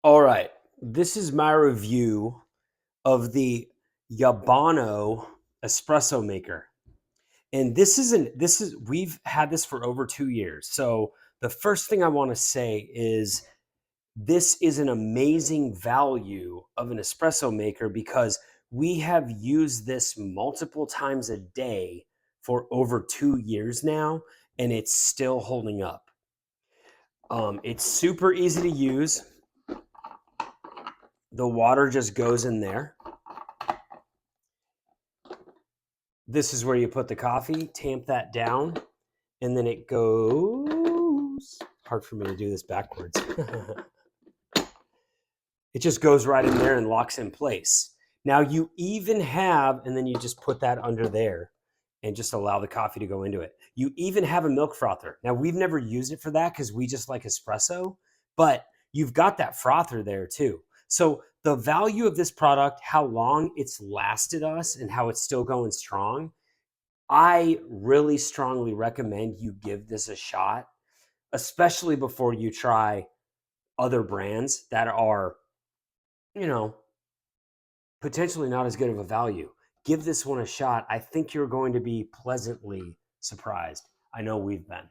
All right, this is my review of the Yabano espresso maker. And we've had this for over 2 years. So the first thing I want to say is this is an amazing value of an espresso maker because we have used this multiple times a day for over 2 years now, and it's still holding up. It's super easy to use. The water just goes in there. This is where you put the coffee, tamp that down, and then it goes. Hard for me to do this backwards. It just goes right in there and locks in place. Now you even have, and then you just put that under there and just allow the coffee to go into it. You even have a milk frother. Now we've never used it for that because we just like espresso, but you've got that frother there too. So the value of this product, how long it's lasted us and how it's still going strong, I really strongly recommend you give this a shot, especially before you try other brands that are, you know, potentially not as good of a value. Give this one a shot. I think you're going to be pleasantly surprised. I know we've been.